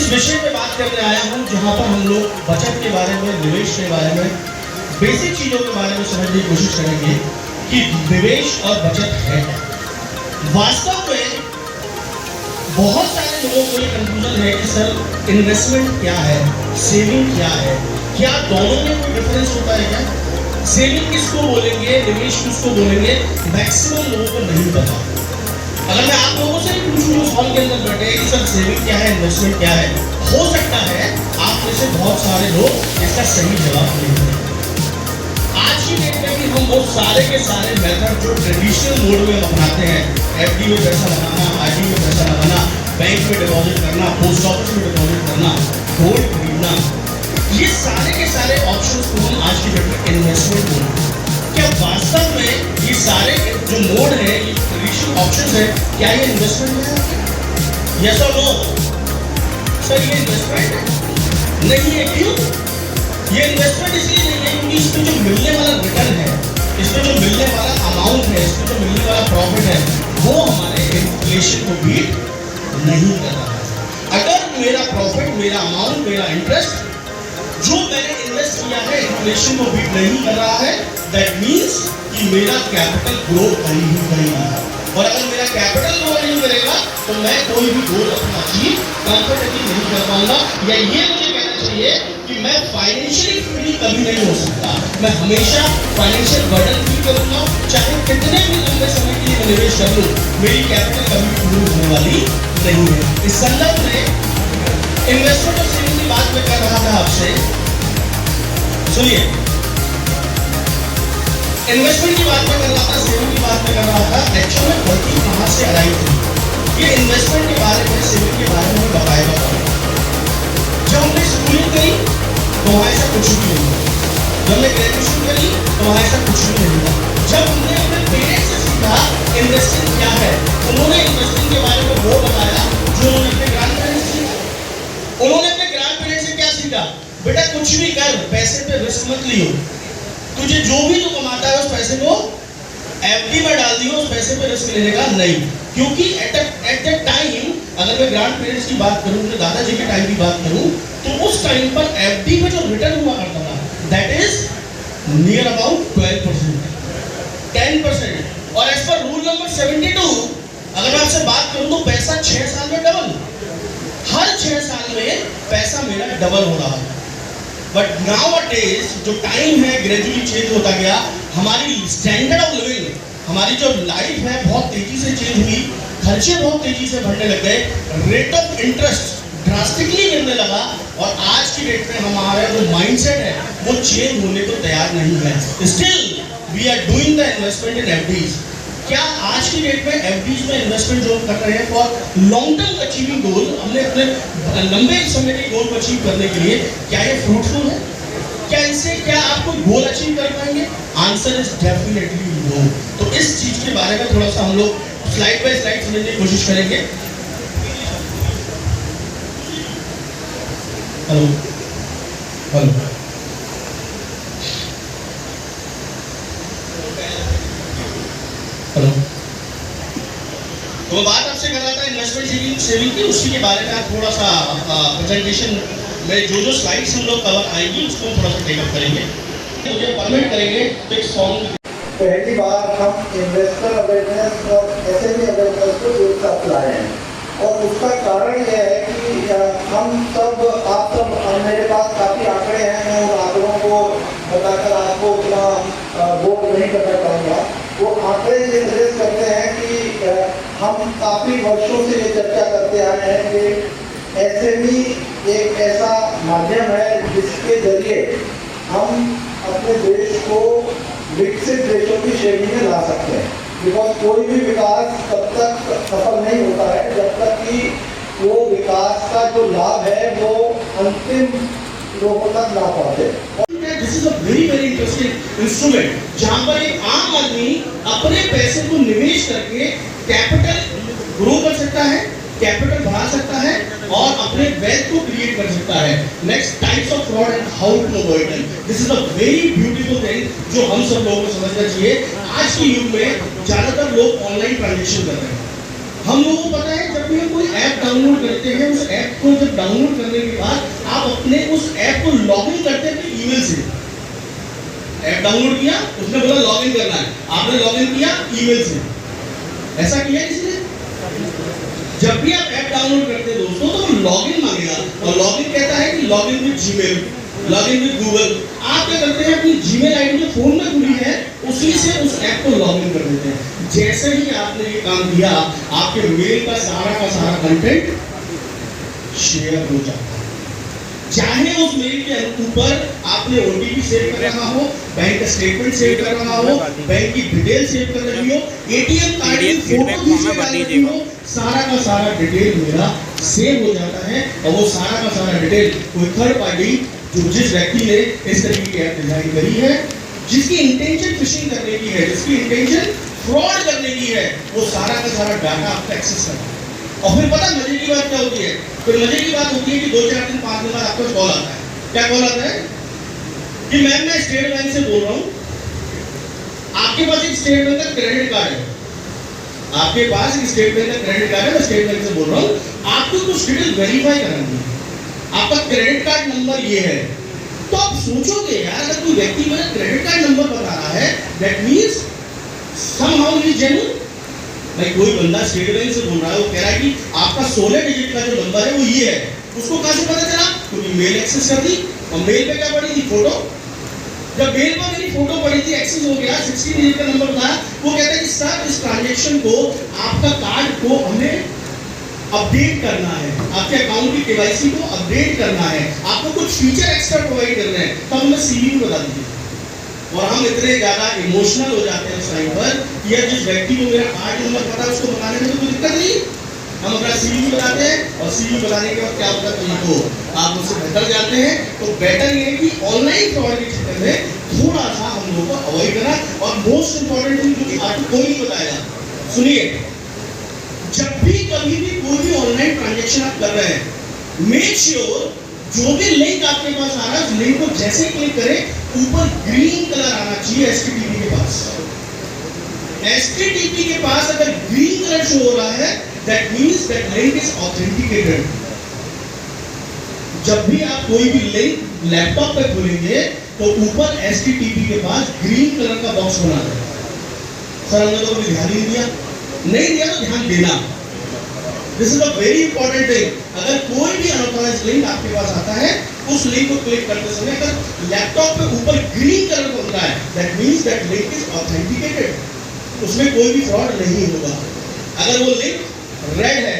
जिस विषय पे बात करने आया हूँ, जहाँ पर हम लोग बचत के बारे में, निवेश के बारे में, बेसिक चीजों के बारे में समझने की कोशिश करेंगे कि निवेश और बचत है क्या। वास्तव में बहुत सारे लोगों को ये कंफ्यूजन है कि सर इन्वेस्टमेंट क्या है, सेविंग क्या है, क्या दोनों में कोई डिफरेंस होता है क्या? सेविंग किसको बोलेंगे, निवेश किसको बोलेंगे, मैक्सिमम लोगों को नहीं पता। अगर मैं आप लोगों से भी पूछूं उस हॉल के अंदर बैठे कि सर सेविंग क्या है, इन्वेस्टमेंट क्या है, हो सकता है आप में से बहुत सारे लोग इसका सही जवाब नहीं दें। आज की डेट में भी हम वो सारे के सारे मेथड जो ट्रेडिशनल मोड में अपनाते हैं, एफडी में पैसा लगाना, आरडी में पैसा लगाना, बैंक में डिपॉजिट करना, पोस्ट ऑफिस में डिपॉजिट करना, गोल्ड खरीदना, ये सारे के सारे ऑप्शंस को हम आज की डेट में इन्वेस्टमेंट बोलते हैं। क्या वास्तव में ये सारे जो मोड है, ये ट्रेडिशनल ऑप्शंस है, क्या ये इन्वेस्टमेंट है? यस और नो? सर ये इन्वेस्टमेंट नहीं है। क्यों? ये इन्वेस्टमेंट इसलिए नहीं है क्योंकि इसमें जो मिलने वाला रिटर्न है, इसमें जो मिलने वाला अमाउंट है, इसमें जो मिलने वाला प्रॉफिट है, वो हमारे इन्फ्लेशन को बीट नहीं कर रहा है। अगर मेरा प्रॉफिट, मेरा अमाउंट, मेरा इंटरेस्ट जो मैंने इन्वेस्ट किया है इन्फ्लेशन को बीट नहीं कर रहा है, दैट मीन्स कि मेरा कैपिटल ग्रो करेगा। और अगर मेरा कैपिटल ग्रो नहीं करेगा तो मैं कोई भी गोल अपना अचीव कंफर्टेबली नहीं कर पाऊंगा, या ये मुझे कहना चाहिए कि मैं फाइनेंशियली फ्री कभी नहीं हो सकता। मैं हमेशा फाइनेंशियल बर्डन फील करूंगा, चाहे कितने भी लंबे समय के लिए निवेश कर लूं, मेरी कैपिटल कभी पूरी होने वाली नहीं है। इस संदर्भ में इन्वेस्टमेंट और सेविंग की बात मैं कर रहा था आपसे। सुनिए, इन्वेस्टमेंट की बात में कर रहा था, सेविंग की बात में कर रहा था। एक्चुअली में गलती कहाँ से आई थी? ये इन्वेस्टमेंट के बारे में, सेविंग के बारे में बताएगा। जब हमने स्कूलिंग करी तो वहाँ ऐसा कुछ भी नहीं था। जब हमने ग्रेजुएशन करी तो वहाँ ऐसा कुछ भी नहीं था। जब हमने अपने पेरेंट्स से सीखा इन्वेस्टिंग क्या है, उन्होंने इन्वेस्टिंग के बारे में वो बताया जो उन्होंने अपने ग्रैंड पेरेंट्स से सीखा। उन्होंने अपने ग्रैंड पेरेंट्स से क्या सीखा? बेटा कुछ भी कर, पैसे पे रिस्क मत लियो, तुझे जो भी तू कमाता है उस पैसे को एफडी में डाल दियो, उस पैसे पे रिस्क लेने का नहीं। क्योंकि एट दैट टाइम, अगर मैं ग्रैंड पेरेंट्स की बात करूं, अपने दादाजी के टाइम की बात करूं, तो उस टाइम पर एफडी पे जो रिटर्न हुआ करता था दैट इज नियर अबाउट 12%, 10%। और एज पर रूल नंबर 72 अगर मैं आपसे बात करूं तो पैसा 6 साल में डबल, हर 6 साल में पैसा मेरा डबल हो रहा है। बट नाउअडेज जो टाइम है ग्रेजुअली चेंज होता गया, हमारी स्टैंडर्ड ऑफ लिविंग, हमारी जो लाइफ है बहुत तेजी से चेंज हुई, खर्चे बहुत तेजी से बढ़ने लग गए, रेट ऑफ इंटरेस्ट ड्रास्टिकली गिरने लगा, और आज की डेट में हमारा जो माइंडसेट है वो चेंज होने को तैयार नहीं है। Still we are doing the investment in FDs. क्या आज की डेट में एफडीज में इन्वेस्टमेंट जो कर रहे हैं फॉर लॉन्ग टर्म अचीविंग गोल, हमने अपने लंबे समय के गोल को अचीव करने के लिए, क्या ये फ्रूटफुल है? क्या इससे क्या आप कोई गोल अचीव कर पाएंगे? Answer is definitely no. तो इस चीज के बारे में थोड़ा सा हम लोग स्लाइड बाय स्लाइड समझने की कोशिश करेंगे। हेलो हेलो हेलो, तो बात आपसे कर रहा था इन्वेस्टमेंट सेविंग की, उसी के बारे में आप थोड़ा सा प्रेजेंटेशन में जो स्लाइड्स हम लोग कवर आएंगी उसको थोड़ा सा टेकअप करेंगे, मुझे परमिट करेंगे तो एक सॉन्ग। पहली बार हम इन्वेस्टर अवेयरनेस और एसएमई अवेयरनेस को एक साथ लाए हैं, और उसका कारण यह है कि हम सब, आप सब, मेरे पास काफ़ी आंकड़े हैं, मैं उन आंकड़ों को बताकर आपको उतना बोर नहीं करना चाहूँगा। वो आंकड़े ये सजेस्ट करते हैं कि हम काफ़ी वर्षों से ये चर्चा करते आए हैं कि एसएमई एक ऐसा माध्यम है जिसके जरिए हम अपने देश को विकसित देशों की श्रेणी में ला सकते हैं। बिकॉज कोई भी विकास तब तक सफल नहीं होता है जब तक कि वो विकास का जो लाभ है वो अंतिम लोगों तक ना पहुंचे। This is a very interesting instrument जहां पर एक आम आदमी अपने पैसे को निवेश करके कैपिटल ग्रो कर सकता है, कैपिटल बढ़ा सकता है और अपने वेल्थ को क्रिएट कर सकता है। Next, types of fraud and how to avoid them. This is a very beautiful thing जो हम सब लोगों को समझना चाहिए। आज के युग में ज्यादातर लोग ऑनलाइन ट्रांजैक्शन कर रहे हैं। हम लोगों को पता है जब भी हम कोई ऐप डाउनलोड डाउनलोड करते हैं, उस ऐप को जब डाउनलोड करने के बाद आप अपने उस ऐप को लॉगिन करते हैं अपने ईमेल से। ऐप डाउनलोड किया, उसने बोला लॉगिन करना है, आपने लॉगिन किया ईमेल से। ऐसा किया किसी ने? जब भी आप ऐप डाउनलोड करते हैं दोस्तों तो वो लॉगिन मांगेगा, और लॉगिन कहता है कि login with Gmail, login with Google. आप क्या करते हैं, अपनी जीमेल आईडी जो फोन में खुली है उसी से उस ऐप को लॉगिन कर देते हैं। जैसे ही आपने ये काम किया, आपके मेल का सारा कंटेंट शेयर हो जाता है। चाहे उस मेल के ऊपर आपने ओटीपी सेव कर रखा हो, बैंक का स्टेटमेंट सेव कर रखा हो, बैंक की डिटेल सेव कर रखी हो, एटीएम कार्ड की फोटो खींच के डाल रखी हो, सारा का सारा डिटेल मेरा सेव हो जाता है। और वो सारा का सारा डिटेल कोई थर्ड पार्टी जो जिस व्यक्ति ने इस तरीके की ऐप डिजाइन करी है, जिसकी इंटेंशन फिशिंग करने की है, जिसकी इंटेंशन फ्रॉड करने की है, वो सारा का सारा डाटा आपका एक्सेस करता है। और फिर पता मजे की बात क्या होती है? फिर मजे की बात होती है कि 2-4 दिन 5 दिन बाद आपको कॉल आता है। क्या कॉल आता है? कि मैम मैं स्टेट बैंक से बोल रहा हूँ, आपके पास एक स्टेट बैंक का क्रेडिट कार्ड है, आपके पास एक स्टेट बैंक का क्रेडिट कार्ड है, मैं स्टेट बैंक से बोल रहा हूँ, आपको कुछ डिटेल वेरीफाई करानी है, आपका क्रेडिट कार्ड नंबर ये है। तो आप सोचोगे यार, अगर कोई व्यक्ति मेरा क्रेडिट कार्ड नंबर बता रहा है, that means somehow he is genuine. भाई कोई बंदा स्टेट बैंक से बोल रहा है, वो कह रहा है कि आपका 16 डिजिट का जो नंबर है वो ये है, उसको कहां से पता चला? क्योंकि मेल एक्सेस कर दी, और मेल पे क्या पड़ी थी? फोटो। जब मेल पर मेरी फोटो पड़ी थी, एक्सेस हो गया, 16 डिजिट का नंबर था, वो कहता है कि सर इस ट्रांजैक्शन को, आपका कार्ड को हमें अपडेट करना है, आपके अकाउंट की केवाईसी को अपडेट करना है, आपको कुछ फीचर एक्स्ट्रा प्रोवाइड करना है, तब हमें सीवी बता दीजिए। और हम इतने ज्यादा इमोशनल हो जाते हैं उस टाइम पर कि यार जिस व्यक्ति को मेरा कार्ड नंबर पता है उसको बताने में तो कोई दिक्कत नहीं, हम अपना सीवी बताते हैं, और सीवी बताने के बाद क्या होता है तो आप मुझसे बेहतर जानते हैं। तो बेटर ये है कि ऑनलाइन फ्रॉड के चक्कर में थोड़ा सा हम लोगों को अवॉइड करना। और मोस्ट इंपॉर्टेंट थिंग जो कि आपको कोई नहीं बताएगा, सुनिए, जब भी कभी भी कोई भी ऑनलाइन ट्रांजैक्शन आप कर रहे हैं, मेक श्योर जो भी लिंक आपके पास आ रहा है, उस लिंक को जैसे क्लिक करें, ऊपर ग्रीन कलर आना चाहिए एचटीटीपी के पास। एचटीटीपी के पास अगर ग्रीन कलर शो हो रहा है, that means that link is authenticated. जब भी आप कोई भी लिंक लैपटॉप पे खोलेंगे तो ऊपर एचटीटीपी के पास ग्रीन कलर का बॉक्स बना है। सर हमने तो कभी ध्यान नहीं दिया तो ध्यान देना। This is a very important thing. अगर कोई भी अनऑथराइज्ड लिंक आपके पास आता है, उस लिंक को क्लिक करते समय अगर लैपटॉप पे ऊपर ग्रीन कलर बन रहा है, that means that link is authenticated, उसमें कोई भी फ्रॉड नहीं होगा। अगर वो लिंक रेड है,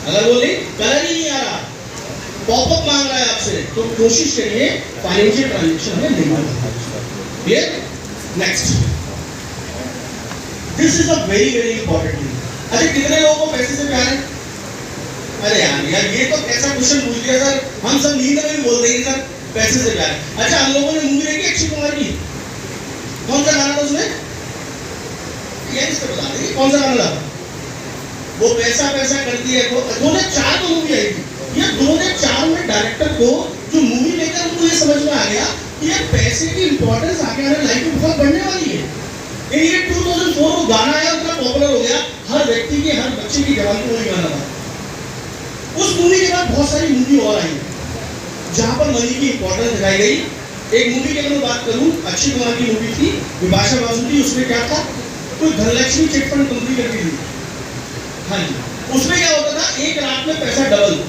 अगर वो लिंक कलर ही नहीं आ रहा, पॉपअप मांग रहा है आपसे, तो कोशिश करिए फाइनेंशियल ट्रांजैक्शन में नहीं होगा। Clear? Next, this is a very very important thing. अच्छा, कितने लोगों को पैसे से प्यार है? अरे यार ये तो कैसा क्वेश्चन पूछ दिया सर, हम सब नींद में भी बोल रहे हैं सर पैसे से प्यार है। अच्छा, हम लोगों ने मूवी देखी अक्षय कुमार की, कौन सा गाना था उसमें? ये इसको बता देंगे कौन सा गाना था? वो पैसा पैसा करती है। 2004 में मूवी आई थी। ये 2004 में डायरेक्टर को जो मूवी लेकर उनको ये समझ में आ गया कि यार पैसे की इंपॉर्टेंस आगे आने लाइफ में बहुत बढ़ने वाली है। ये 2004 वो गाना आया, उतना पॉपुलर हो गया, हर व्यक्ति के, हर बच्चे की जवानी को वही गाना था। उस मूवी के बाद बहुत सारी मूवी और आई जहां पर मनी की इंपॉर्टेंस दिखाई गई। एक मूवी की अगर मैं बात करूं, अक्षय कुमार की मूवी थी विभाषा बासु की। उसमें क्या था, कोई धनलक्ष्मी चिटफंड कंपनी करती थी। हाँ जी, उसमें क्या होता था, एक रात में पैसा डबल,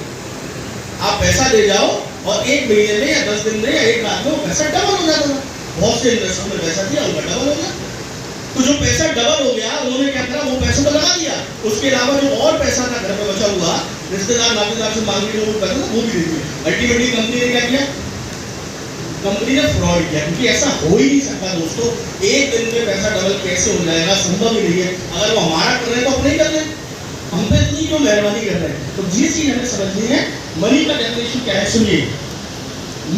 आप पैसा दे जाओ और 1 महीने में या 10 दिन में या 1 रात में वो पैसा डबल हो जाता था। बहुत से इन्वेस्टर में पैसा दिया, उनका डबल हो गया। तो जो पैसा डबल हो गया, उन्होंने क्या करा, वो पैसा तो लगा दिया, उसके अलावा जो और पैसा था घर में बचा हुआ, रिश्तेदार नातेदार से मांगने जो पैसा था वो भी दे दिया। अल्टीमेटली कंपनी ने क्या किया, कंपनी ने फ्रॉड किया, क्योंकि ऐसा हो ही नहीं सकता दोस्तों। एक दिन में पैसा डबल कैसे हो जाएगा, संभव ही नहीं है। अगर वो हमारा कर रहे हैं तो अपने ही कर लें, हम पे इतनी क्यों मेहरबानी कर रहे हैं। तो ये चीज हमें समझनी है। मनी का डेफिनेशन क्या है, सुनिए,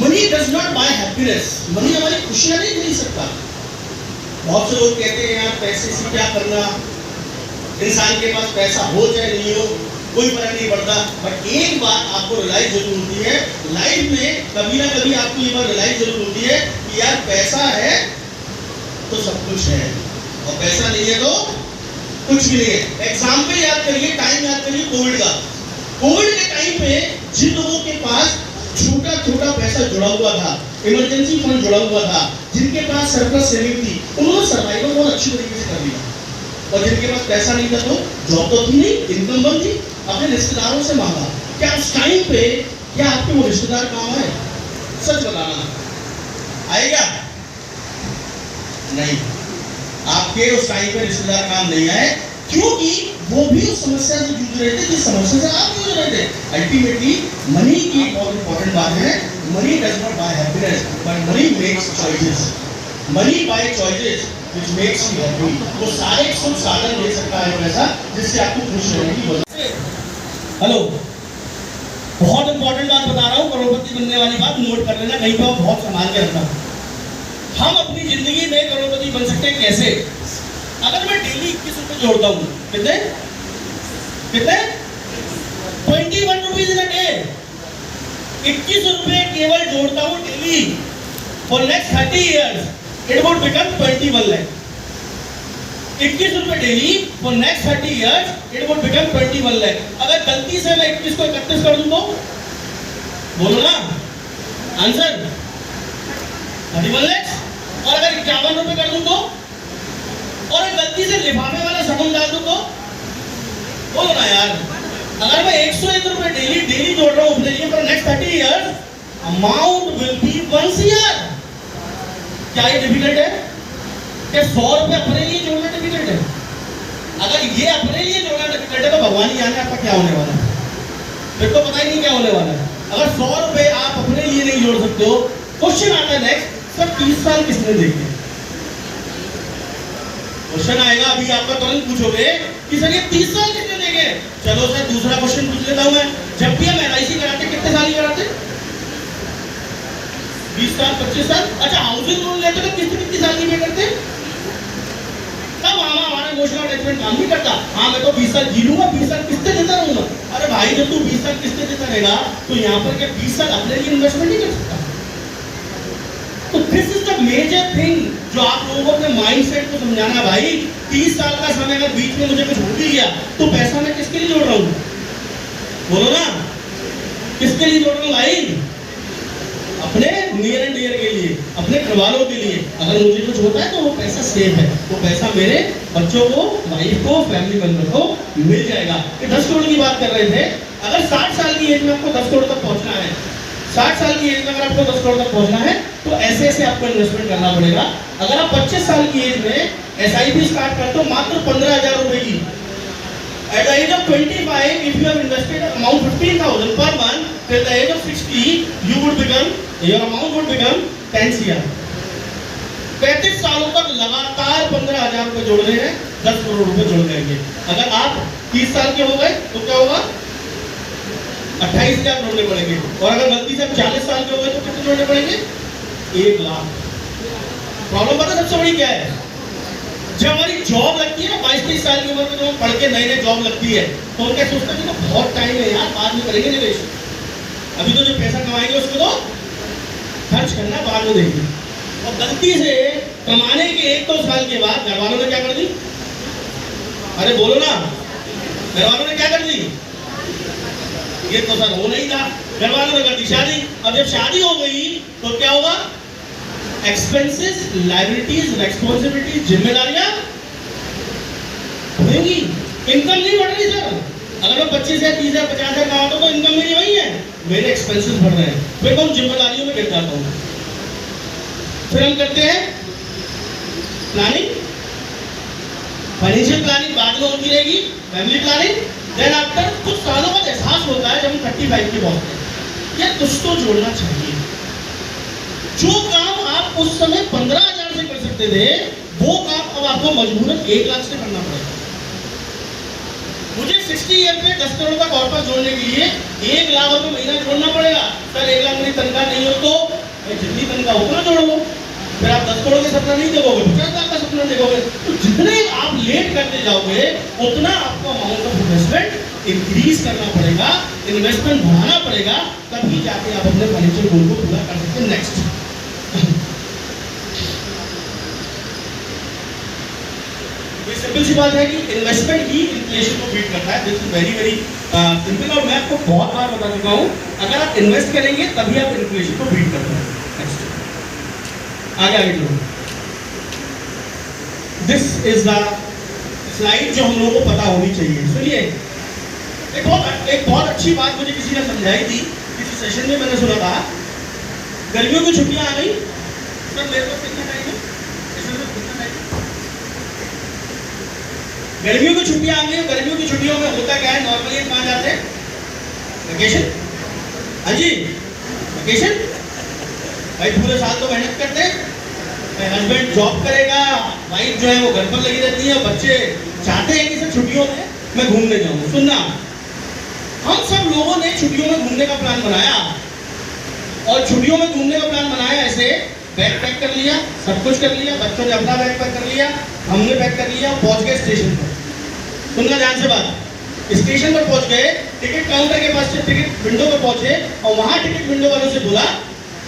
money does not buy happiness. Money हमारी खुशियां नहीं खरीद सकता। बहुत से लोग कहते हैं यार पैसे से क्या करना, इंसान के पास पैसा हो चाहे नहीं हो कोई फर्क नहीं पड़ता। बट एक बात आपको रियलाइज जरूर होती है लाइफ में, कभी ना कभी आपको ये बात रियलाइज जरूर होती है कि यार पैसा है तो सब कुछ है, और पैसा नहीं है तो कुछ भी नहीं है। एग्जाम्पल याद करिए, टाइम याद करिए कोविड का। कोविड पे जिन लोगों के पास छोटा छोटा पैसा जुड़ा हुआ था, इमरजेंसी फंड जुड़ा हुआ था, जिनके पास सरप्लस सेविंग थी, उन्होंने सर्वाइवल बहुत अच्छी तरीके से कर लिया। और जिनके पास पैसा नहीं था तो जॉब तो थी नहीं, इनकम बंद थी, अपने रिश्तेदारों से मांगा। क्या उस टाइम पे क्या आपके वो रिश्तेदार काम आए? सच बताना, आएगा? नहीं, आपके उस टाइम पे रिश्तेदार काम नहीं आए, क्योंकि वो भी उस समस्या से जूझ रहे थे जिस समस्या से आप जूझ रहे थे। अल्टीमेटली मनी की बहुत इंपॉर्टेंट बात है, money does not buy happiness but money makes choices. Money buy choices which makes you happy. वो सारे सुख साधन दे सकता है पैसा जिससे आपको खुश रहने की वजह। हेलो, बहुत इंपॉर्टेंट बात बता रहा हूँ, करोड़पति बनने वाली बात नोट कर लेना, कहीं पर बहुत संभाल के रखना। हम अपनी जिंदगी में करोड़पति बन सकते हैं कैसे? अगर मैं डेली 21 रुपए जोड़ता हूँ, कितने कितने 21 रुपीज इन अ डे, 21 रुपए केवल जोड़ता हूँ daily for next 30 years, it would become 21 lakh. 21 रुपए daily for next 30 years, it would become 21 lakh. अगर गलती से मैं 21 को 31 कर दूं तो बोलो ना आंसर 31 लाख। और अगर 51 रुपए कर दूं तो, और गलती से लिफाफे वाला समूह डाल दूं तो बोलो ना यार। अगर मैं 101 रुपए डेली जोड़ रहा हूं अपने लिए for next 30 years, amount will be 1 CR। क्या ये डिफिकल्ट है? क्या 100 रुपए अपने लिए जोड़ना डिफिकल्ट है? अगर ये अपने लिए जोड़ना डिफिकल्ट है तो भगवान ही जाने आपका क्या होने वाला है, फिर तो पता ही नहीं क्या होने वाला है। अगर 100 रुपए आप अपने लिए नहीं जोड़ सकते हो, क्वेश्चन आता है नेक्स्ट, सर 30 साल किसने देखे? क्वेश्चन आएगा अभी आपका, तुरंत पूछोगे कि सर ये 30 साल कितने देंगे? चलो सर दूसरा क्वेश्चन पूछ लेता हूं मैं। जब भी हम LIC कराते कितने साल की कराते? 20 साल 25 साल। अच्छा, हाउसिंग लोन लेते तो कितनी साल की पे करते? तब हमारा इमोशनल अटैचमेंट काम नहीं करता। हाँ मैं तो 20 साल जी लूंगा, 20 साल किस्तें देता रहूंगा। अरे भाई जब तू 20 साल किस्तें देता रहेगा तो यहाँ पर क्या 20 साल अपने लिए इन्वेस्टमेंट नहीं कर सकता? तो this is the major thing जो आप लोगों को अपने माइंडसेट को समझाना है। भाई 30 साल का समय अगर बीच में मुझे कुछ हो भी गया तो पैसा मैं किसके लिए जोड़ रहा हूँ? बोलो ना, किसके लिए जोड़ रहा हूँ भाई? अपने नियर एंड डियर के लिए, अपने घरवालों के लिए। अगर मुझे कुछ होता है तो वो पैसा सेफ है, वो पैसा मेरे बच्चों को, वाइफ को, फैमिली मेंबर को मिल जाएगा। 10 करोड़ की बात कर रहे थे। अगर 60 साल की एज में आपको 10 करोड़ तक पहुंचना है, 60 साल की एज में अगर आपको 10 करोड़ तक पहुंचना है तो ऐसे ऐसे आपको इन्वेस्टमेंट करना पड़ेगा। अगर आप 25 साल की एज में SIP स्टार्ट करते हो मात्र 15,000 रुपए की, at the age of 25 if you have invested amount 15,000 per month, till the age of 60 your amount would become 10 CR। 35 सालों तक लगातार 15,000 रुपए जोड़ रहे हैं, 10 करोड़ रुपए जोड़ जाएंगे। अगर आप 30 साल के हो गए तो क्या होगा? 28,000 जोड़ने पड़ेंगे। और अगर गलती से 40 साल के हो गए तो कितने जोड़ने पड़ेंगे? 1 लाख। प्रॉब्लम पता सबसे बड़ी क्या है? जब हमारी जॉब लगती है ना 22-23 साल की उम्र में, तो हम पढ़ के नई नई जॉब लगती है तो हम क्या सोचते हैं कि तो बहुत टाइम है यार, बाद में करेंगे निवेश, अभी तो जो पैसा कमाएंगे उसको तो खर्च करना बाद में देंगे। और गलती से कमाने के 1-2 साल के बाद घर वालों ने क्या कर दी? अरे बोलो ना, घर वालों ने क्या कर दी? ये तो सर हो नहीं था, घर वालों ने कर दी शादी। अब जब शादी हो गई तो क्या होगा? एक्सपेंसेस, लायबिलिटीज, रेस्पॉन्सिबिलिटीज, जिम्मेदारियां बढ़ेंगी, इनकम नहीं बढ़ रही सर। अगर मैं 25 है, 30 है, 50 है कमाता तो इनकम मेरी वही है, मेरे एक्सपेंसेस बढ़ रहे हैं, फिर मैं उन जिम्मेदारियों में गिर जाता हूँ। फिर हम करते हैं प्लानिंग, फाइनेंशियल प्लानिंग बाद में होती रहेगी, फैमिली प्लानिंग। देन आफ्टर कुछ सालों बाद एहसास होता है जब हम 35 की बात करते हैं, कुछ तो जोड़ना चाहिए। जो काम आप उस समय 15,000 से कर सकते थे, वो काम अब आपको मजबूरन 1 लाख से करना पड़ेगा। मुझे 60 ईयर पे 10 करोड़ का कॉर्पस जोड़ने के लिए 1 लाख रुपए महीना जोड़ना पड़ेगा। सर 1 लाख मेरी तनख्वाह नहीं हो तो जितनी तनख्वाह उतना जोड़ लो, फिर आप 10 करोड़ का सपना नहीं देखोगे, 50 लाख का सपना देखोगे। तो जितने आप लेट करते जाओगे उतना आपको अमाउंट ऑफ इन्वेस्टमेंट इंक्रीज करना पड़ेगा, इन्वेस्टमेंट बढ़ाना पड़ेगा, तभी जाके आप अपने फाइनेंशियल गोल को पूरा कर सकते हैं। नेक्स्ट, ये सिंपल सी बात है कि इन्वेस्टमेंट ही इन्फ्लेशन को बीट करता है। This is very very simple, और मैं आपको बहुत बार बता चुका हूँ, अगर आप इन्वेस्ट करेंगे तभी आप इन्फ्लेशन को बीट कर पाएंगे। नेक्स्ट, आगे चलो। दिस इज द स्लाइड जो हम लोगों को पता होनी चाहिए। सुनिए, एक बहुत अच्छी बात मुझे किसी ने समझाई थी, किसी सेशन में मैंने सुना था। गर्मियों की छुट्टियां आ गई सर, मेरे पास कितना टाइम है? गर्मियों की छुट्टियां आ गई। गर्मियों की छुट्टियों में होता क्या है, नॉर्मली कहाँ जाते हैं? वेकेशन। हाँ जी, वेकेशन। भाई पूरे साल तो मेहनत करते हैं, हस्बैंड जॉब करेगा, वाइफ जो है वो घर पर लगी रहती है, बच्चे चाहते हैं कि सर छुट्टियों में मैं घूमने जाऊँ। सुनना, हम सब लोगों ने छुट्टियों में घूमने का प्लान बनाया, और छुट्टियों में घूमने का प्लान बनाया ऐसे, बैग पैक कर लिया, सब कुछ कर लिया, बच्चों ने अपना बैग पैक कर लिया, हमने पैक कर लिया, पहुंच गए स्टेशन पर। सुनना ध्यान से बात, स्टेशन पर पहुंच गए, टिकट काउंटर के पास से टिकट विंडो पर पहुंचे, और वहां टिकट विंडो वालों से बोला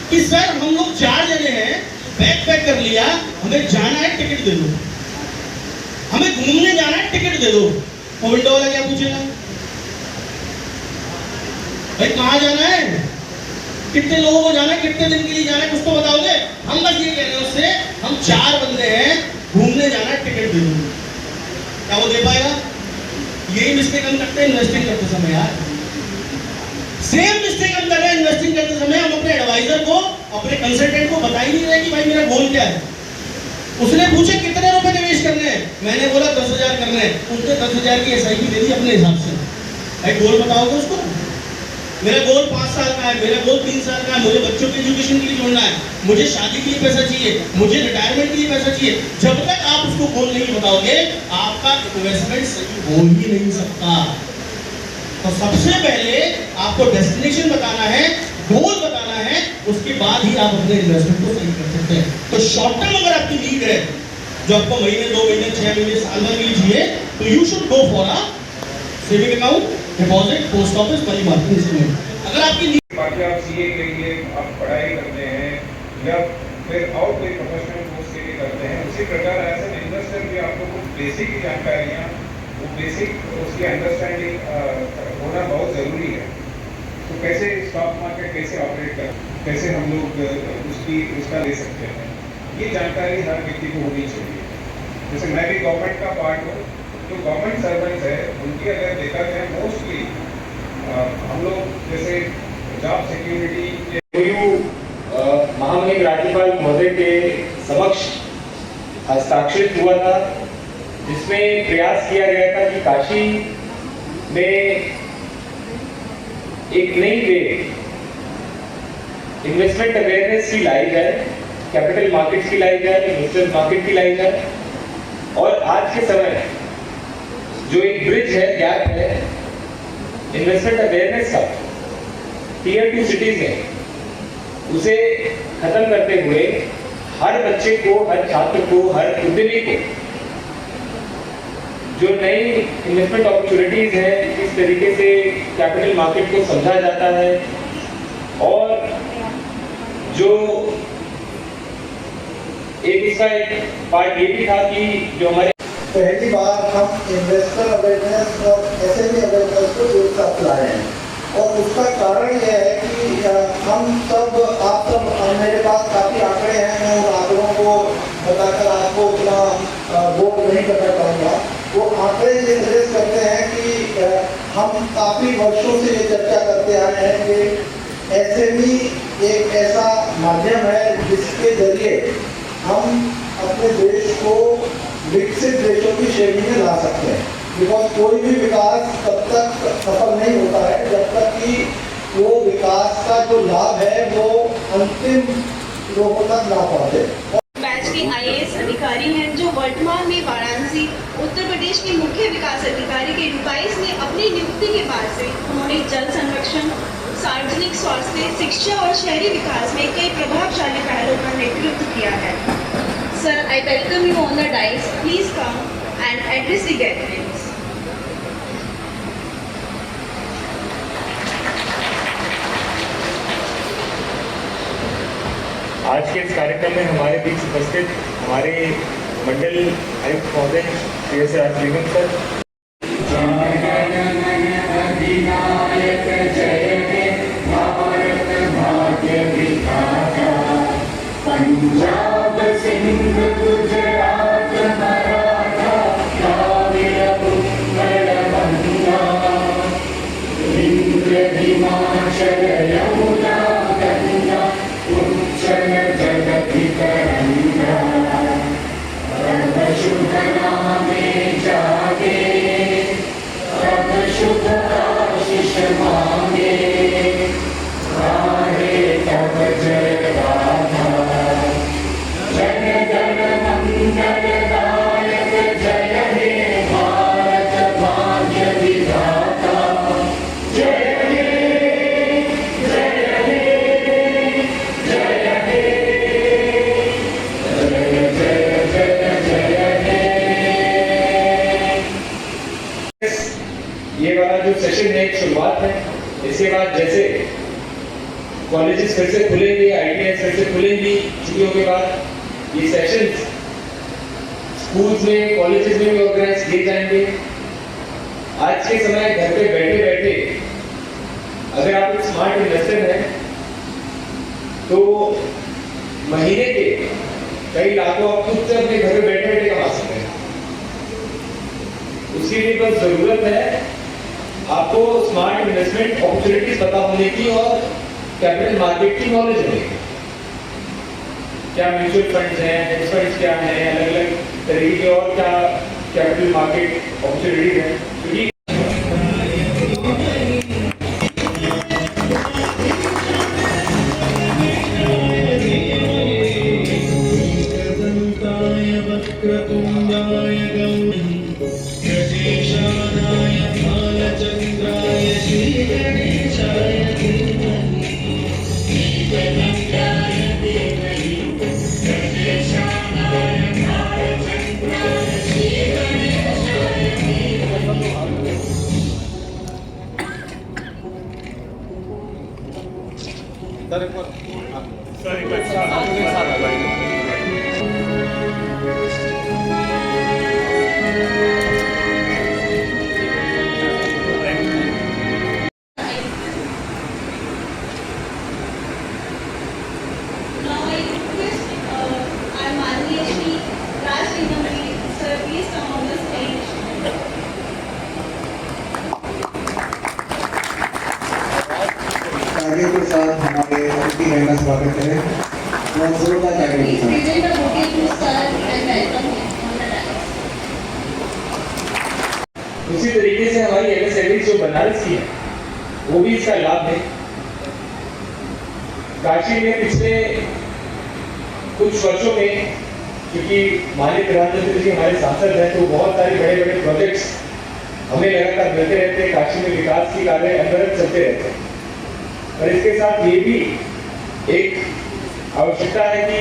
कि सर हम लोग 4 जने हैं, बैग पैक कर लिया, हमें जाना है, टिकट दे दो, हमें घूमने जाना है, टिकट दे दो। वो विंडो वाला क्या पूछेगा? भाई कहाँ जाना है, कितने लोगों को जाना है, कितने दिन के लिए जाना है, कुछ तो बताओगे? हम बस ये कह रहे हैं उससे, हम 4 बंदे हैं, घूमने जाना है, टिकट दे दो। क्या वो दे पाएगा? यही मिस्टेक हम करते हैं इन्वेस्टिंग करते समय यार। सेम मिस्टेक हम कर रहे हैं इन्वेस्टिंग करते समय। हम अपने एडवाइजर को, अपने कंसल्टेंट को बता ही नहीं रहे कि भाई मेरा गोल क्या है। उसने पूछे कितने रुपए निवेश करने हैं, मैंने बोला 10,000 करने हैं, उसने 10,000 की SIP दे दी अपने हिसाब से। भाई गोल बताओगे उसको? मेरा गोल 5 साल का है, मेरा गोल 3 साल का है, मुझे बच्चों के एजुकेशन के लिए जोड़ना है, मुझे शादी के लिए पैसा चाहिए, मुझे रिटायरमेंट के लिए पैसा चाहिए। जब तक आप उसको गोल नहीं बताओगे, आपका इन्वेस्टमेंट सही हो ही नहीं सकता। तो सबसे पहले आपको डेस्टिनेशन बताना है, गोल बताना है, उसके बाद ही आप अपने इन्वेस्टमेंट को सही कर सकते हैं। तो शॉर्ट टर्म अगर आपकी नीड है, जो आपको महीने, 2 महीने, 6 महीने, साल भर के लिए चाहिए, तो you should go for a saving account, deposit, post office, money market instrument. अगर आपकी बाकी आप CA के लिए आप पढ़ाई करते हैं या फिर और कोई प्रोफेशनल कोर्स के लिए करते हैं, उसी प्रकार एज एन इन्वेस्टर भी आपको कुछ बेसिक जानकारियाँ, वो बेसिक उसकी अंडरस्टैंडिंग होना बहुत ज़रूरी है। तो कैसे स्टॉक मार्केट कैसे ऑपरेट कर, कैसे हम लोग उसका ले सकते हैं, ये जानकारी हर व्यक्ति को होनी चाहिए। जैसे मैं भी गवर्नमेंट का पार्ट हूँ, जो गवर्नमेंट सर्वेंट्स है उनकी अगर देखा जाए मोस्टली हम लोग जैसे जॉब सिक्योरिटी महामहिम राज्यपाल महोदय के समक्ष हस्ताक्षरित हुआ था, जिसमें प्रयास किया गया था कि काशी में एक नई वे इन्वेस्टमेंट अवेयरनेस की लाई जाए, कैपिटल मार्केट्स की लाई जाए, इन्वेस्टमेंट मार्केट की लाई जाए, और आज के समय जो एक ब्रिज है, गैप है इन्वेस्टमेंट अवेयरनेस का Tier 2 सिटीज में, उसे खत्म करते हुए हर बच्चे को, हर छात्र को, हर उद्यमी को जो नई इन्वेस्टमेंट अपॉर्चुनिटीज है, किस तरीके से कैपिटल मार्केट को समझा जाता है, और जो इसका एक पार्ट ये भी था कि जो हमारे पहली बार हम इन्वेस्टर अवेयरनेस और SME अवेयरनेस को एक साथ लाए हैं, और उसका कारण यह है कि हम सब, आप सब, मेरे पास काफ़ी आंकड़े हैं, मैं उन आंकड़ों को बताकर आपको उतना बोर नहीं करना चाहूँगा। वो आंकड़े ये सजेस्ट करते हैं कि हम काफ़ी वर्षों से ये चर्चा करते आए हैं कि SME एक ऐसा माध्यम है जिसके जरिए हम अपने देश को विकसित देशों की श्रेणी में ला सकते हैं। बिकॉज कोई भी विकास तब तक सफल नहीं होता है जब तक कि वो विकास का जो लाभ है वो अंतिम लोगों तक ना पहुंचे। बैच के IAS अधिकारी हैं जो वर्तमान में वाराणसी उत्तर प्रदेश के मुख्य विकास अधिकारी के रूप में अपनी नियुक्ति के बाद से उन्होंने जल संरक्षण, सार्वजनिक स्वास्थ्य, शिक्षा और शहरी विकास में कई प्रभावशाली पहलों का नेतृत्व किया है। Sir, I welcome you on the dais. Please come and address the gatherings. आज के इस कार्यक्रम में हमारे बीच उपस्थित हमारे मंडल आयुक्त महोदय श्री राजबेगम सर, जय हे भारत भाग्य विधाता। पंजाब सिंध गुजरात मराठा द्राविड़ उत्कल बंगा। इंद्र हिमाचल यमुना गंगा उच्चल जगति तरंगा। तब शुभ नामे जागे तब शुभ आशीष मांगे। गाहे तब जय गाथा जन गण मंगल दायक। जय हे भारत भाग्य विधाता। जय हे जय हे जय हे जय जय जय जय हे। ये वाला जो सेशन है एक शुरुआत है। इसके बाद जैसे कॉलेजेस फिर से खुलेंगे, आईटीआई फिर से खुलेंगी छुट्टियों के बाद, ये सेशंस स्कूल्स में कॉलेजेस में भी ऑर्गेनाइज किए जाएंगे। आज के समय घर पे बैठे बैठे अगर आप एक स्मार्ट इन्वेस्टर हैं तो महीने के कई लाखों आप खुद से अपने घर पे बैठे बैठे कमा सकते हैं। उसके लिए बस जरूरत है आपको स्मार्ट इन्वेस्टमेंट अपॉर्चुनिटीज पता होने की और कैपिटल मार्केट की नॉलेज होने की। क्या म्यूचुअल फंड्स हैं, हेज फंड्स क्या हैं, अलग अलग तरीके के और क्या कैपिटल मार्केट अपॉर्चुनिटीज हैं। क्योंकि वक्रतुंडाय गौरी गजेशानाय भालचंद्राय श्रीगणेशाय धीमहि। श्रीगणेशाय धीमहि गजेशानाय भालचंद्राय श्रीगणेशाय धीमहि। Now I request our Mananiya Shri Raj Dinamri sir, please come on the stage. आगे के साथ हमारे अतिथि गण का स्वागत है। और जोरदार तालियों के Please साथ। present the bouquet to sir and welcome him on the dais. उसी तरीके से हमारी एमएसएमई जो बनारस की है वो भी इसका लाभ है। काशी में पिछले कुछ वर्षों में, क्योंकि माननीय प्रधानमंत्री जी हमारे सांसद हैं, तो बहुत सारे बड़े बड़े प्रोजेक्ट्स हमें लगातार मिलते रहते हैं। काशी में विकास के कार्य अनवरत चलते रहते हैं। और इसके साथ ये भी एक आवश्यकता है कि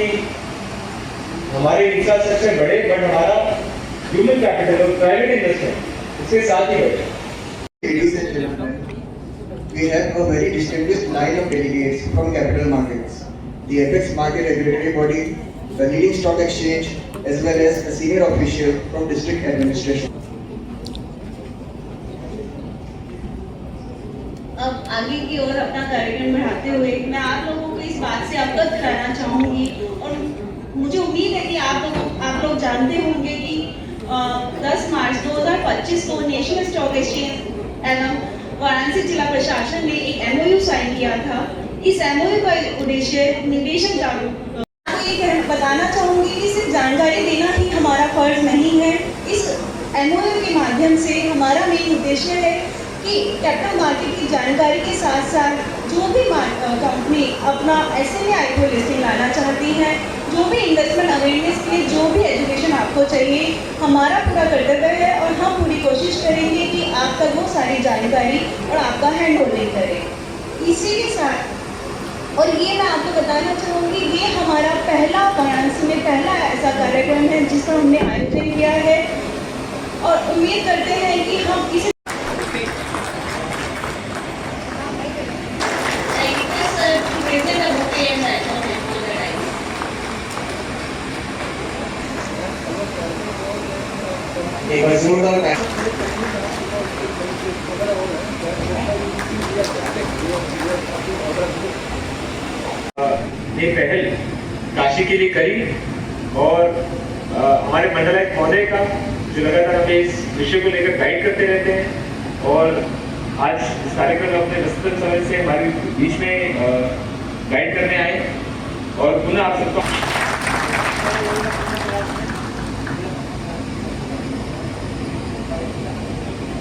हमारे इंफ्रास्ट्रक्चर बढ़े, बट हमारा ह्यूमन कैपिटल और प्राइवेट इन्वेस्टमेंट इसके साथ ही बढ़े। Ladies and gentlemen, we have a very distinguished line of delegates from capital markets, the apex market regulatory body, the leading stock exchange, as well as a senior official from district administration. अब आगे की ओर अपना कार्यक्रम बढ़ाते हुए मैं आप लोगों को इस बात से अवगत कराना चाहूँगी और मुझे उम्मीद है कि आप लोग जानते होंगे कि 10 मार्च 2025 को नेशनल स्टॉक एक्सचेंज एवं वाराणसी जिला प्रशासन ने एक MOU साइन किया था। इस MOU का उद्देश्य निवेशक जागरूक आपको ये बताना चाहूँगी कि सिर्फ जानकारी देना ही हमारा फर्ज नहीं है। इस MOU के माध्यम से हमारा मेन उद्देश्य है कि कैपिटल मार्केट की जानकारी के साथ साथ जो भी कंपनी अपना SME IPO लिस्टिंग लाना चाहती है, जो भी इन्वेस्टमेंट अवेयरनेस के लिए जो भी एजुकेशन आपको चाहिए, हमारा पूरा कर्तव्य है और हम पूरी कोशिश करेंगे कि आप तक वो सारी जानकारी और आपका हैंड होल्डिंग करें। इसी के साथ और ये मैं आपको बताना चाहूँगी, ये हमारा पहला वाराणसी में पहला ऐसा कार्यक्रम है जिसका हमने आयोजन किया है और उम्मीद करते हैं कि हम इसे एक बार जोरदार ये पहल काशी के लिए करी और हमारे मंडलायुक्त महोदय का जो लगातार हमें इस विषय को लेकर गाइड करते रहते हैं और आज इस कार्यक्रम में अपने व्यस्ततम समय से हमारे बीच में गाइड करने आए और पुनः आप सबको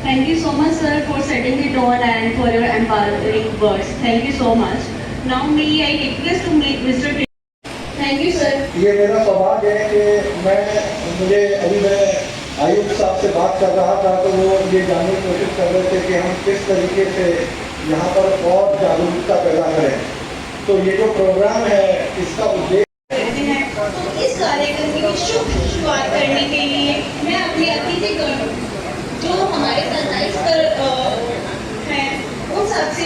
Thank you so much, sir, for setting the tone and for your empowering words. Thank you so much. Now, may I request to meet Mr. Thank you, sir. ये मेरा सौभाग्य है कि मैं आयुक्त साहब से बात कर रहा था तो वो ये जानने की कोशिश कर रहे थे कि हम किस तरीके से यहाँ पर और जागरूकता पैदा करें। तो ये जो प्रोग्राम है इसका उद्देश्य करते हैं। तो इस कार्यक्रम की शुभ शुरुआत करने के लिए मैं अपने अतिथिगण जो हमारे सत्ताईस पर हैं उन सबसे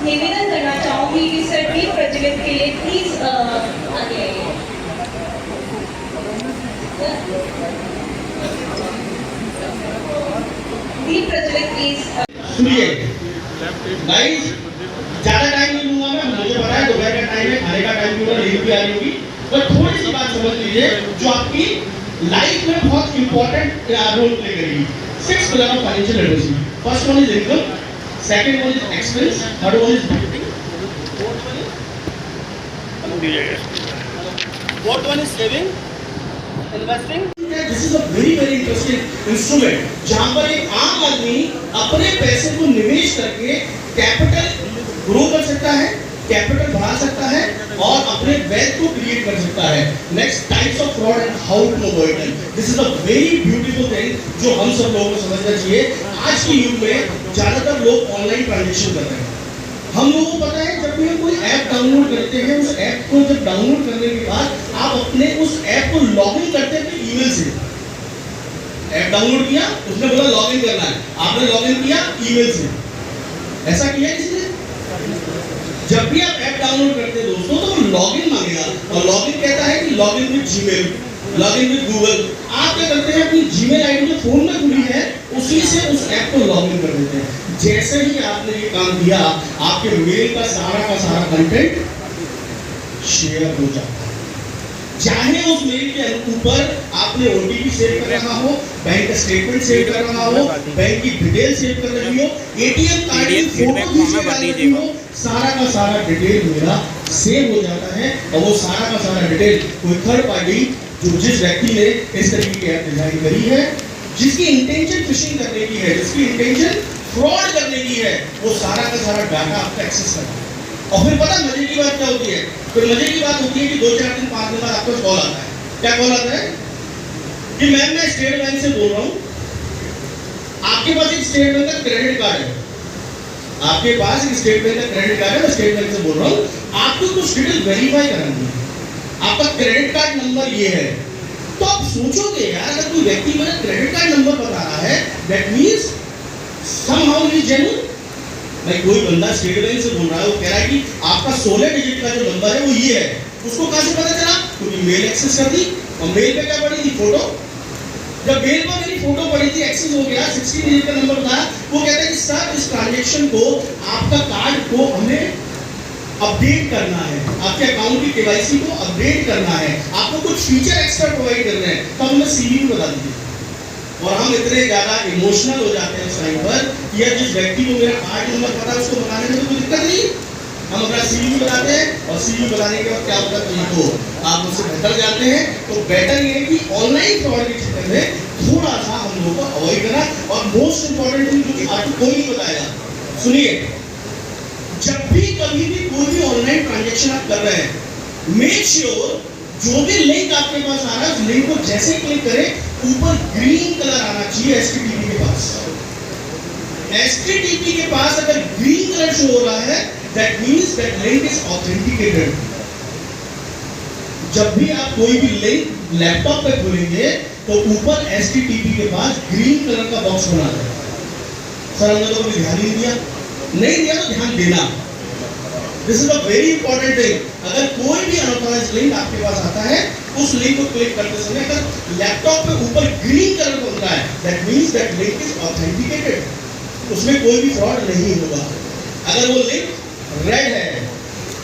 निवेदन करना चाहूँगी कि सर दीप प्रज्वलित के लिए प्लीज आगे आइए। दीप प्रज्वलित प्लीज। सुनिए गाइस, ज्यादा टाइम नहीं लूंगा मैं, मुझे पता है दोपहर का टाइम है, खाने का टाइम भी होगा, नींद भी आ रही होगी, पर थोड़ी सी बात समझ लीजिए जो आपकी लाइफ में बहुत इंपॉर्टेंट रोल प्ले करेगी। 6 pillar of financial literacy. First one is income, second one is expense, third one is budgeting, fourth one is saving, investing. This is a very interesting instrument जहाँ पर एक आम आदमी अपने पैसे को निवेश करके कैपिटल ग्रो कर सकता है, कैपिटल बढ़ा सकता है और अपने वेल्थ को क्रिएट कर सकता है। Next, types of fraud and how to avoid them. This is a very beautiful thing जो हम सब लोगों को समझना चाहिए। आज के युग में ज्यादातर लोग ऑनलाइन ट्रांजैक्शन कर रहे हैं। हम लोगों को पता है जब भी हम कोई ऐप डाउनलोड करते हैं, उस ऐप को जब डाउनलोड करने के बाद आप अपने उस ऐप को लॉगिन करते हैं अपने ईमेल से। ऐप डाउनलोड किया, उसने बोला लॉगिन करना है, आपने लॉगिन किया ईमेल से। ऐसा किया किसी ने? जब भी आप ऐप डाउनलोड करते हैं दोस्तों तो वो लॉगिन मांगेगा और लॉगिन कहता है कि login with Gmail, login with Google. आप क्या करते हैं, अपनी जीमेल आईडी जो फोन में खुली है उसी से उस ऐप को लॉगिन कर देते हैं। जैसे ही आपने ये काम किया, आपके मेल का सारा कंटेंट शेयर हो जाता है। चाहे उस मेल के ऊपर आपने ओटीपी सेव कर रखा हो, बैंक का स्टेटमेंट सेव कर रखा हो, बैंक की डिटेल सेव कर रखी हो, एटीएम कार्ड की फोटो खींच के डाल रखी हो, सारा डिटेल मेरा सेव हो जाता है। और वो सारा डिटेल कोई थर्ड पार्टी जो जिस व्यक्ति ने इस तरीके की ऐप डिजाइन करी है, जिसकी इंटेंशन फिशिंग करने की है, जिसकी इंटेंशन फ्रॉड करने की है, वो सारा डाटा आपका एक्सेस करता है। और फिर पता मजे की बात क्या होती है? फिर मजे की बात होती है कि 2-4 दिन 5 दिन बाद आपको कॉल आता है। क्या कॉल आता है कि मैम मैं स्टेट बैंक से बोल रहा हूँ, आपके पास एक स्टेट बैंक का क्रेडिट कार्ड है, आपके पास एक स्टेट बैंक का क्रेडिट कार्ड है, मैं स्टेट बैंक से बोल रहा हूँ, आपको कुछ डिटेल वेरीफाई करानी है, आपका क्रेडिट कार्ड नंबर ये है। तो आप सोचोगे यार, अगर कोई व्यक्ति मेरा क्रेडिट कार्ड नंबर बता रहा है, that means somehow he is genuine. भाई कोई बंदा स्टेट बैंक से बोल रहा है, वो कह रहा है कि आपका 16 डिजिट का जो नंबर है वो ये है, उसको कहां से पता चला? क्योंकि मेल एक्सेस कर दी और मेल पे क्या पड़ी थी? फोटो। जब मेल पर मेरी फोटो पड़ी थी, एक्सेस हो गया, 16 डिजिट का नंबर बताया, वो कहता है कि सर इस ट्रांजैक्शन को, आपका कार्ड को हमें अपडेट करना है, आपके अकाउंट की केवाईसी को अपडेट करना है, आपको कुछ फीचर एक्स्ट्रा प्रोवाइड करने हैं, तो हमें सीवी में बता दीजिए। और हम इतने ज्यादा इमोशनल हो जाते हैं उस टाइम पर कि यार जिस व्यक्ति को मेरा कार्ड नंबर पता है उसको बताने में तो कोई दिक्कत नहीं, हम अपना सीवी बताते हैं और सीवी बताने के बाद क्या होता है तो आप उससे बेहतर जानते हैं। तो बेटर ये है कि ऑनलाइन फ्रॉड के चक्कर में थोड़ा सा हम लोगों को अवॉइड करना। और मोस्ट इंपॉर्टेंट थिंग जो कि आपको कोई नहीं बताएगा, सुनिए, जब भी कभी भी कोई भी ऑनलाइन ट्रांजैक्शन आप कर रहे हैं, मेक श्योर जो भी लिंक आपके पास आ रहा है उस लिंक को जैसे क्लिक करें, ऊपर ग्रीन कलर आना चाहिए एचटीटीपी के पास। एचटीटीपी के पास अगर ग्रीन कलर शो हो रहा है, that means that link is authenticated. जब भी आप कोई भी लिंक लैपटॉप पे खोलेंगे तो ऊपर एचटीटीपी के पास ग्रीन कलर का बॉक्स बना है। सर हमने तो कभी ध्यान नहीं दिया तो ध्यान देना। This is a very important thing. अगर कोई भी अनऑथराइज्ड लिंक आपके पास आता है, उस लिंक को क्लिक करते समय अगर लैपटॉप पे ऊपर ग्रीन कलर का होता है, that means that link is authenticated, उसमें कोई भी फ्रॉड नहीं होगा। अगर वो लिंक रेड है,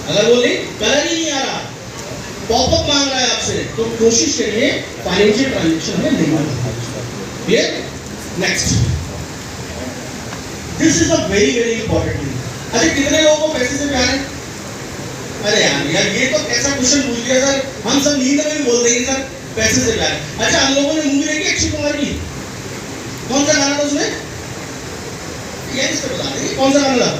अगर वो लिंक कलर ही नहीं आ रहा, पॉपअप मांग रहा है आपसे, तो कोशिश करिए फाइनेंशियल ट्रांजेक्शन में नहीं मांगे। Clear? Next, this is a very very important thing. अच्छा, कितने लोगों को पैसे से प्यार है? अरे यार ये तो कैसा क्वेश्चन पूछ दिया सर, हम सब नींद में भी बोल देंगे सर पैसे से प्यार है। अच्छा, हम लोगों ने मूवी देखी अक्षय कुमार की, कौन सा गाना था उसमें? ये इसको बता देंगे कौन सा गाना था?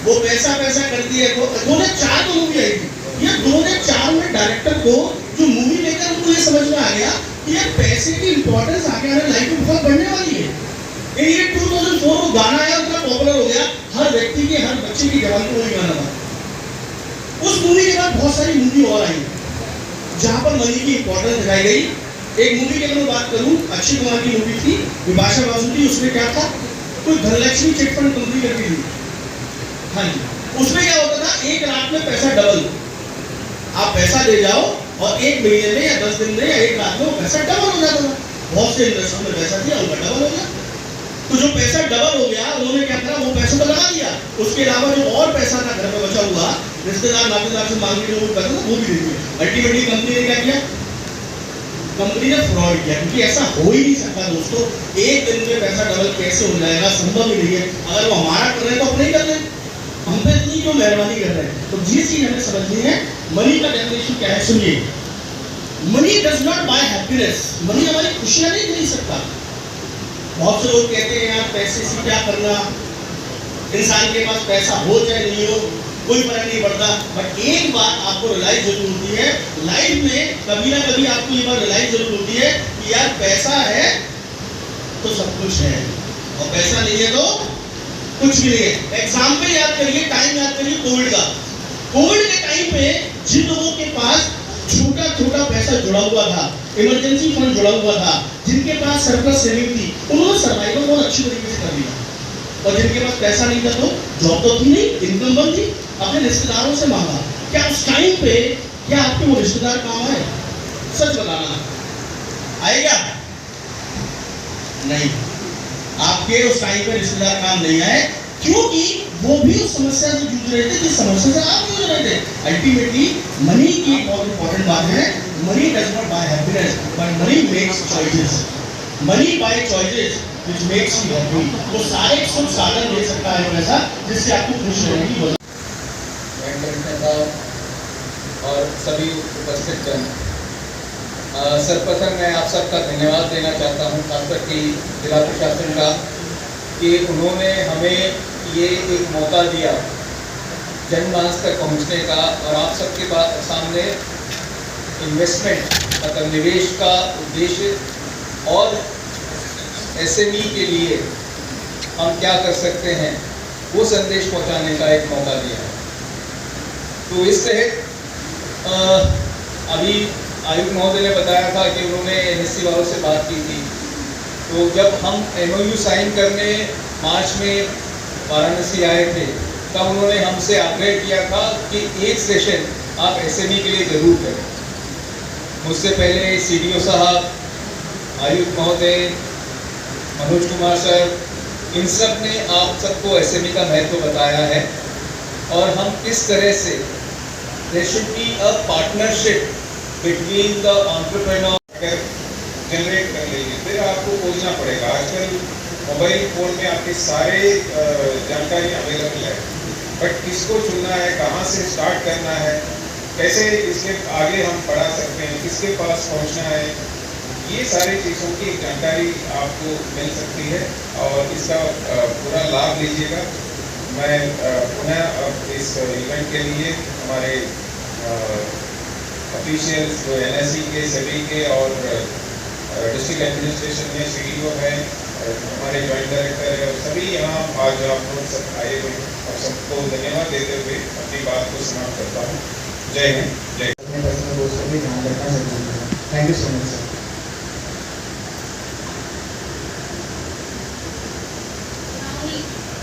वो पैसा पैसा करती है। 2004 को मूवी आई थी। ये 2004 में डायरेक्टर को जो मूवी लेकर उनको ये समझ में आ गया कि ये पैसे की इंपॉर्टेंस आगे आने लाइफ में बहुत बढ़ने वाली है। ये 2004 को गाना आया, उतना पॉपुलर हो गया, हर व्यक्ति के, हर बच्चे की जवान को वही गाना था। उस मूवी के बाद बहुत सारी मूवी और आई जहां पर मनी की इंपॉर्टेंस दिखाई गई। एक मूवी की अगर मैं बात करूं, अक्षय कुमार की मूवी थी विभाषा बासु की। उसमें क्या था, कोई धनलक्ष्मी चिटफंड कंपनी करती थी। हाँ जी, उसमें क्या होता था, एक रात में पैसा डबल। आप पैसा दे जाओ और एक महीने में या 10 दिन में या एक रात में वो पैसा डबल हो जाता था। बहुत से इन्वेस्टर में पैसा दिया, उनका डबल हो गया। तो जो पैसा डबल हो गया, उन्होंने क्या करा, वो पैसा तो लगा दिया, उसके अलावा जो और पैसा था घर में बचा हुआ, रिश्तेदार नातेदार से मांग के जो पैसा था वो भी दे दिया। अल्टीमेटली कंपनी ने क्या किया, कंपनी ने फ्रॉड किया, क्योंकि ऐसा हो ही नहीं सकता दोस्तों। एक दिन में पैसा डबल कैसे हो जाएगा, संभव ही नहीं है। अगर वो हमारा कर रहे हैं तो अपने ही कर लें, हम पे इतनी क्यों मेहरबानी कर रहे हैं। तो ये चीज हमें समझनी है। मनी का डेफिनेशन क्या है, सुनिए। Money does not buy happiness. Money हमारी खुशियां नहीं खरीद सकता। बहुत से लोग कहते हैं यार पैसे से क्या करना, इंसान के पास पैसा हो चाहे नहीं हो कोई फर्क नहीं पड़ता। बट एक बात आपको रियलाइज जरूर होती है लाइफ में, कभी ना कभी आपको ये बात रियलाइज जरूर होती है कि यार पैसा है तो सब कुछ है, और पैसा नहीं है तो कुछ भी नहीं है। एग्जाम्पल याद करिए, टाइम याद करिए कोविड का। कोविड के टाइम पे जिन लोगों के पास छोटा छोटा पैसा जुड़ा हुआ था, इमरजेंसी फंड जुड़ा हुआ था, जिनके पास सरप्लस सेविंग थी, उन्होंने सर्वाइवल बहुत अच्छी तरीके से कर लिया। और जिनके पास पैसा नहीं था, तो जॉब तो थी नहीं, इनकम बंद थी, अपने रिश्तेदारों से मांगा। क्या उस टाइम पे क्या आपके वो रिश्तेदार काम आए? सच बताना, आएगा? नहीं, आपके उस टाइम पे रिश्तेदार काम नहीं आए, क्योंकि वो भी उस समस्या से जूझ रहे थे जिस समस्या से आप जूझ रहे थे। अल्टीमेटली मनी की बहुत इंपॉर्टेंट बात है, money does not buy happiness but money makes choices. Money buy choices which makes you happy. वो सारे सुख साधन दे सकता है पैसा जिससे आपको खुश रहने की वजह। और सभी उपस्थित जन, सर्वप्रथम मैं आप सबका धन्यवाद देना चाहता हूं, खासकर कि जिला प्रशासन का, कि उन्होंने हमें ये एक मौका दिया जनमानस तक पहुंचने का, और आप सबके सामने इन्वेस्टमेंट मतलब निवेश का उद्देश्य और एसएमई के लिए हम क्या कर सकते हैं वो संदेश पहुंचाने का एक मौका दिया है। तो इस तहत अभी आयुक्त महोदय ने बताया था कि उन्होंने एनएससी वालों से बात की थी। तो जब हम एमओयू साइन करने मार्च में वाराणसी आए थे, तब उन्होंने हमसे आग्रह किया था कि एक सेशन आप एसएमई के लिए ज़रूर करें। मुझसे पहले सीडीओ साहब, आयुक्त महोदय, मनोज कुमार सर, इन सब ने आप सबको एसएमई का महत्व बताया है, और हम किस तरह से there should be a partnership between the entrepreneur generate कर लीजिए, फिर आपको खोजना पड़ेगा। आजकल मोबाइल फ़ोन में आपकी सारे जानकारी अवेलेबल है, बट किसको चुनना है, कहाँ से स्टार्ट करना है, कैसे इसके आगे हम बढ़ा सकते हैं, किसके पास पहुँचना है, ये सारी चीज़ों की जानकारी आपको मिल सकती है, और इसका पूरा लाभ लीजिएगा। मैं पुनः इस इवेंट के लिए हमारे ऑफिशियल्स एनएससी के सभी के, और डिस्ट्रिक्ट एडमिनिस्ट्रेशन में सीडीओ है, हमारे जॉइंट डायरेक्टर है, और सभी यहाँ आज आप लोग सब आए हुए, और सबको धन्यवाद देते हुए अपनी बात को समाप्त करता हूँ। जय हिंद, जय। अपने पर्सनल गोल्स को भी ध्यान रखना जरूरी है। Thank you so much sir.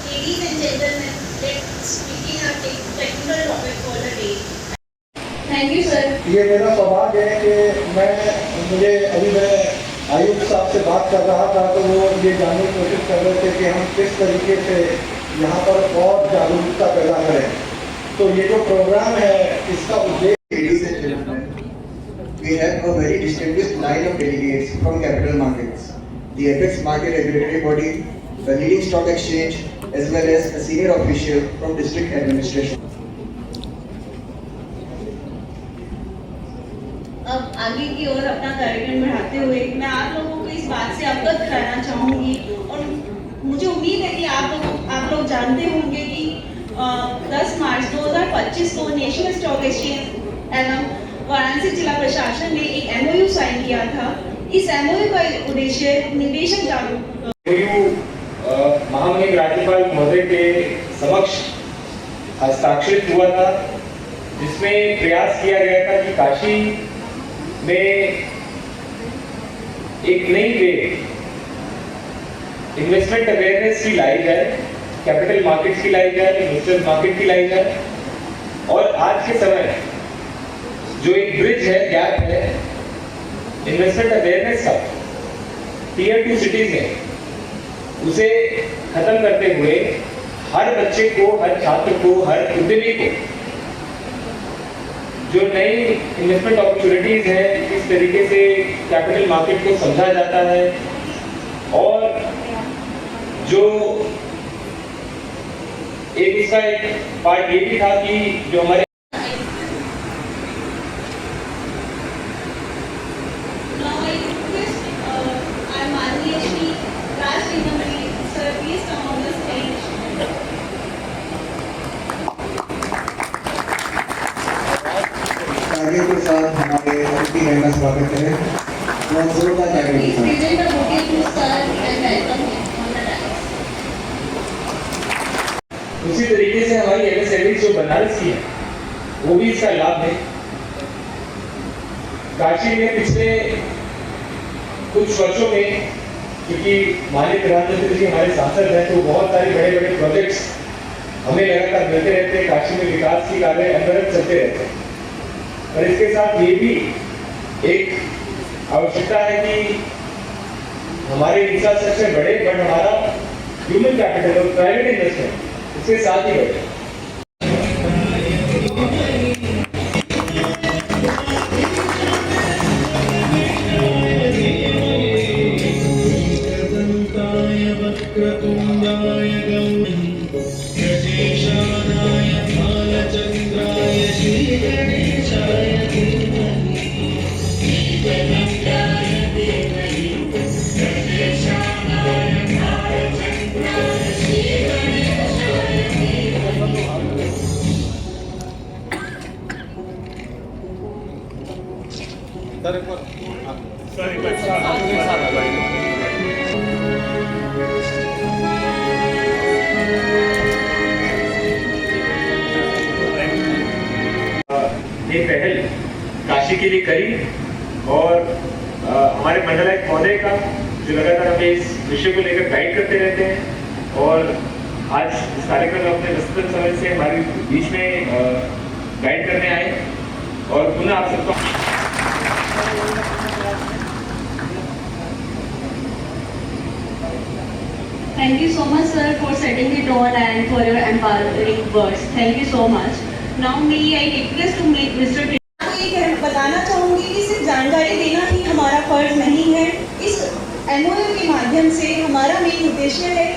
Ladies and gentlemen, let's begin our technical topic for the day. Thank you, sir. ये मेरा सौभाग्य है कि मुझे अभी मैं आयुक्त साहब से बात कर रहा था, तो वो ये जानने की कोशिश कर रहे थे कि हम किस तरीके से यहाँ पर और जागरूकता पैदा करें। तो ये जो प्रोग्राम है, इसका उद्देश्य have a very distinguished line of delegates from capital markets, the Apex Market Regulatory Body, the leading stock exchange, as well as a senior official from district administration. अब आगे की ओर अपना कार्यक्रम बढ़ाते हुए मैं आप लोगों को इस बात से अवगत कराना चाहूँगी और मुझे उम्मीद है कि आप लोग जानते होंगे कि 10 मार्च 2025 को नेशनल स्टॉक एक्सचेंज एवं वाराणसी जिला प्रशासन ने एक MOU साइन किया था। इस MOU का उद्देश्य निवेशक जागरूकता महामहिम राज्यपाल महोदय के समक्ष हस्ताक्षरित हुआ था, जिसमें प्रयास किया गया था कि काशी में एक नई वे इन्वेस्टमेंट अवेयरनेस की लाई जाए, कैपिटल मार्केट्स की लाई जाए, इन्वेस्टर मार्केट की लाई जाए और आज के समय जो एक ब्रिज है, गैप है इन्वेस्टमेंट अवेयरनेस का टियर 2 सिटीज में, उसे खत्म करते हुए हर बच्चे को, हर छात्र को, हर उद्यमी को जो नई इन्वेस्टमेंट अपॉर्चुनिटीज है, किस तरीके से कैपिटल मार्केट को समझा जाता है और जो एक इसका एक पार्ट ये भी था कि जो हमारे आगे के साथ हमारे अतिथि गण का स्वागत करें और जोरदार तालियों के साथ। उसी तरीके से हमारी MSME जो बनारस की है वो भी इसका लाभ है। काशी में पिछले कुछ वर्षों में, क्योंकि माननीय प्रधानमंत्री जी हमारे सांसद हैं, तो बहुत सारे बड़े बड़े प्रोजेक्ट्स हमें लगातार मिलते रहते हैं। काशी में विकास की कार्य अनवरत चलते रहते हैं, और इसके साथ ये भी एक आवश्यकता है कि हमारे इंफ्रास्ट्रक्चर बढ़े, बट हमारा ह्यूमन कैपिटल और प्राइवेट इन्वेस्टमेंट इसके साथ ही बढ़े। ये पहल काशी के लिए करी और हमारे मंडलायुक्त महोदय का जो लगातार हमें इस विषय को लेकर गाइड करते रहते हैं, और आज इस कार्यक्रम में अपने व्यस्ततम समय से हमारे बीच में गाइड करने आए और पुनः आप सबका Thank you so much, sir, for setting the tone and for your empowering words. Thank you so much. Now, may I request to meet Mr. आपको ये बताना चाहूँगी कि सिर्फ जानकारी देना ही हमारा फर्ज नहीं है। इस MOU के माध्यम से हमारा मेन उद्देश्य है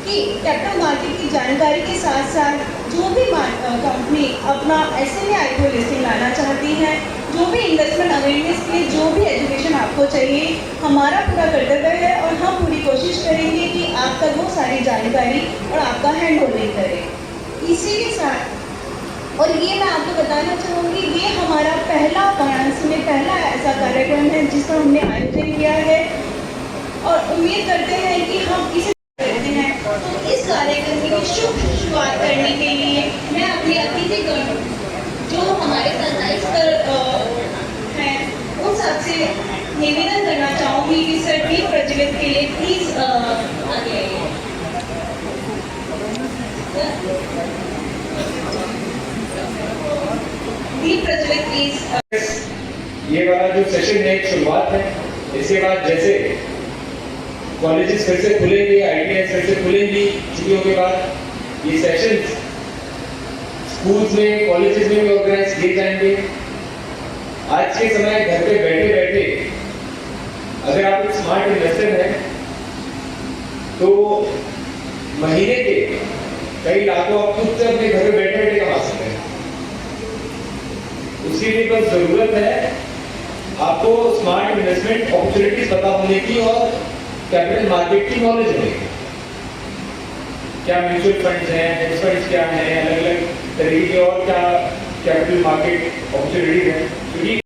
कि कैपिटल मार्केट की जानकारी के साथ साथ जो भी कंपनी अपना SME IPO लिस्टिंग लाना चाहती है, जो भी इन्वेस्टमेंट अवेयरनेस के लिए जो भी एजुकेशन आपको चाहिए, हमारा पूरा कर्तव्य है और हम पूरी कोशिश करेंगे कि आप तक वो सारी जानकारी और आपका हैंड होल्डिंग करें। इसी के साथ और ये मैं आपको बताना चाहूँगी, ये हमारा पहला वाराणसी में पहला ऐसा कार्यक्रम है जिसका हमने आयोजन किया है और उम्मीद करते हैं कि हम इसे करते हैं। तो इस कार्यक्रम की शुरुआत करने के लिए मैं अपने अतिथिगण जो हमारे सत्ताईस हैं उन सबसे निवेदन करना चाहूँगी कि सर दीप प्रज्वलित के लिए प्लीज आगे आइए। दीप प्रज्वलित प्लीज। ये वाला जो सेशन है एक शुरुआत है। इसके बाद जैसे कॉलेजेस फिर से खुलेंगे, ITI फिर से खुलेंगी छुट्टियों के बाद, ये सेशंस स्कूल्स में, कॉलेजेस में भी ऑर्गेनाइज किए जाएंगे। आज के समय घर पे बैठे बैठे अगर आप एक स्मार्ट इन्वेस्टर हैं तो महीने के कई लाखों आप खुद से अपने घर पे बैठे बैठे कमा सकते हैं। उसी लिए बस जरूरत है आपको स्मार्ट इन्वेस्टमेंट अपॉर्चुनिटीज पता होने की और कैपिटल मार्केट की नॉलेज होने की। क्या म्यूचुअल फंड्स हैं, हेज फंड्स क्या हैं, अलग अलग तरीके के और क्या कैपिटल मार्केट अपॉर्चुनिटीज हैं, क्योंकि